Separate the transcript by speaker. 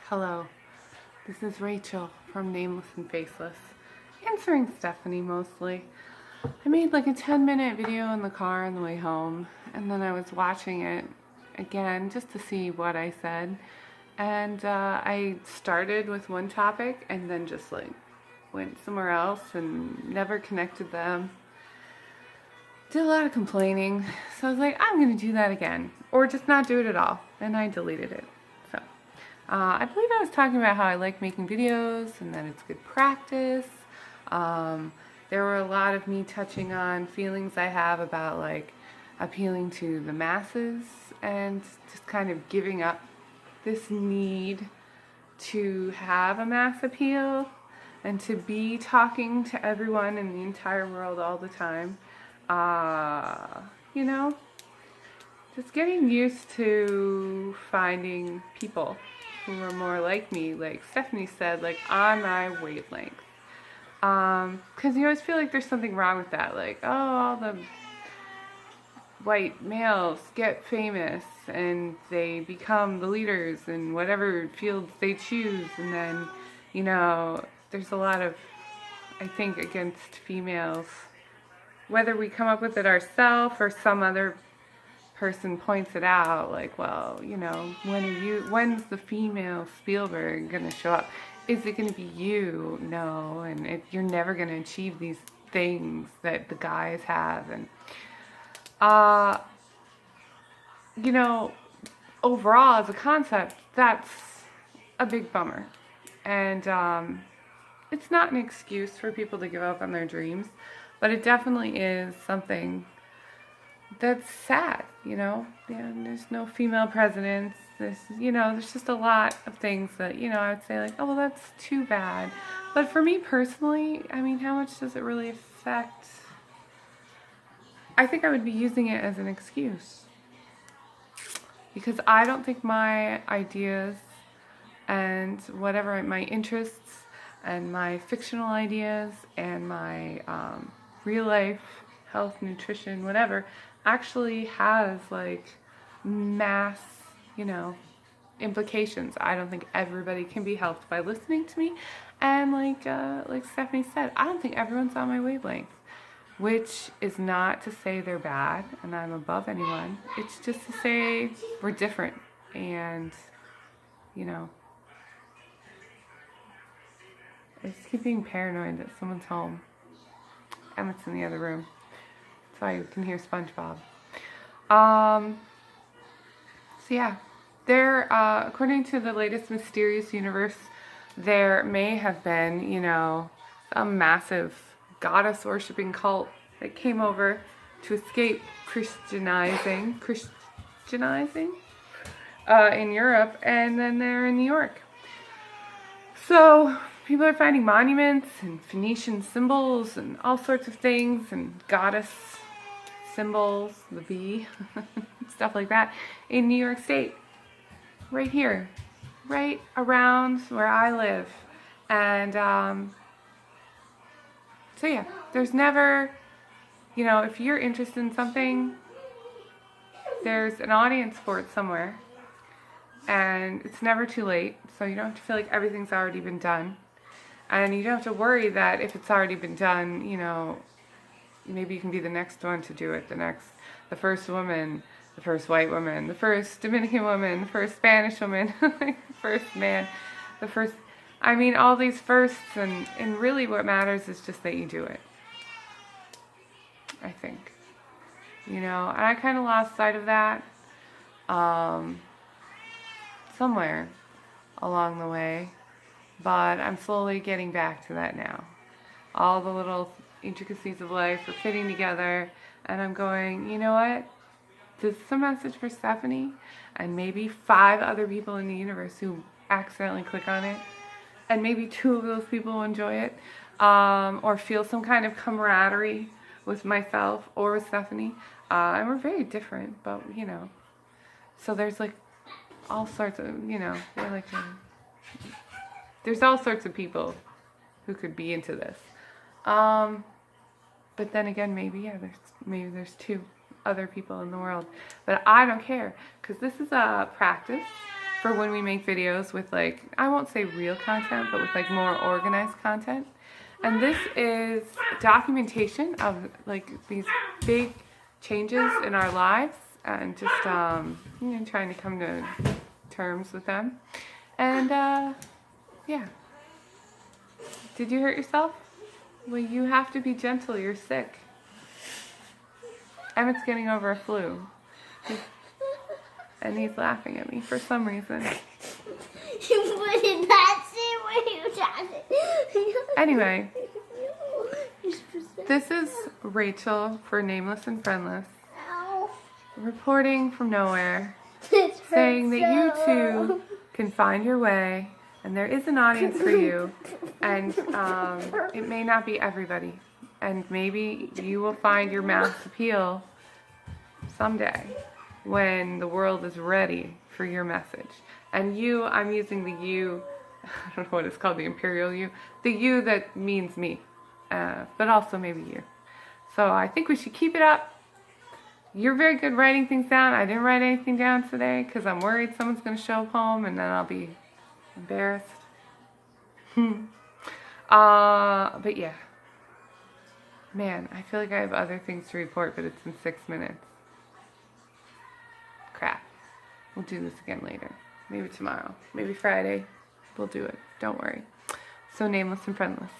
Speaker 1: Hello, this is Rachel from Nameless and Faceless, answering Stephanie mostly. I made like a 10-minute video in the car on the way home, and then I was watching it again just to see what I said. And I started with one topic and then just like went somewhere else and never connected them. Did a lot of complaining, so I was like, I'm going to do that again, or just not do it at all, and I deleted it. So, I believe I was talking about how I like making videos and that it's good practice. There were a lot of me touching on feelings I have about like appealing to the masses and just kind of giving up this need to have a mass appeal and to be talking to everyone in the entire world all the time. You know, just getting used to finding people who are more like me, like Stephanie said, like on my wavelength. Because you always feel like there's something wrong with that, like, oh, all the white males get famous and they become the leaders in whatever fields they choose, and then, you know, there's a lot of, I think, against females. Whether we come up with it ourselves or some other person points it out, like, well, you know, when's the female Spielberg gonna show up? Is it gonna be you? No, and you're never gonna achieve these things that the guys have, and you know, overall as a concept, that's a big bummer, and it's not an excuse for people to give up on their dreams. But it definitely is something that's sad, you know. Yeah, there's no female presidents. There's just a lot of things that, you know, I would say like, oh, well, that's too bad. But for me personally, I mean, how much does it really affect? I think I would be using it as an excuse. Because I don't think my ideas and whatever my interests and my fictional ideas and my real life health, nutrition, whatever, actually has like mass, you know, implications. I don't think everybody can be helped by listening to me, and like Stephanie said, I don't think everyone's on my wavelength, which is not to say they're bad and I'm above anyone. It's just to say we're different, and you know, I just keep being paranoid that someone's home. Emmett's in the other room. That's why you can hear SpongeBob. So yeah, according to the latest mysterious universe, there may have been, you know, some massive goddess-worshipping cult that came over to escape Christianizing in Europe, and then they're in New York. So people are finding monuments and Phoenician symbols and all sorts of things and goddess symbols, the bee, stuff like that, in New York State. Right here. Right around where I live. And so yeah, there's never, you know, if you're interested in something, there's an audience for it somewhere. And it's never too late, so you don't have to feel like everything's already been done. And you don't have to worry that if it's already been done, you know, maybe you can be the next one to do it, the first woman, the first white woman, the first Dominican woman, the first Spanish woman, the first man, all these firsts, and really what matters is just that you do it, I think. You know, and I kind of lost sight of that somewhere along the way. But I'm slowly getting back to that now. All the little intricacies of life are fitting together, and I'm going, you know what? This is a message for Stephanie and maybe 5 other people in the universe who accidentally click on it, and maybe 2 of those people will enjoy it, or feel some kind of camaraderie with myself or with Stephanie. And we're very different, but, you know, so there's like all sorts of, you know, there's all sorts of people who could be into this. But then again, maybe there's 2 other people in the world. But I don't care, because this is a practice, for when we make videos with like, I won't say real content, but with like more organized content. And this is documentation of like these big changes in our lives and just, you know, trying to come to terms with them. And yeah. Did you hurt yourself? Well, you have to be gentle. You're sick. Emmett's getting over a flu. And he's laughing at me for some reason.
Speaker 2: You did not say what you did.
Speaker 1: Anyway, this is Rachel for Nameless and Friendless, reporting from nowhere, saying that you too can find your way, and there is an audience for you, and it may not be everybody, and maybe you will find your mass appeal someday when the world is ready for your message. And you, I'm using the you, I don't know what it's called, the imperial you, the you that means me, but also maybe you. So I think we should keep it up. You're very good writing things down. I didn't write anything down today because I'm worried someone's going to show up home and then I'll be embarrassed. But yeah. Man, I feel like I have other things to report, but it's in 6 minutes. Crap. We'll do this again later. Maybe tomorrow. Maybe Friday. We'll do it. Don't worry. So Nameless and Friendless.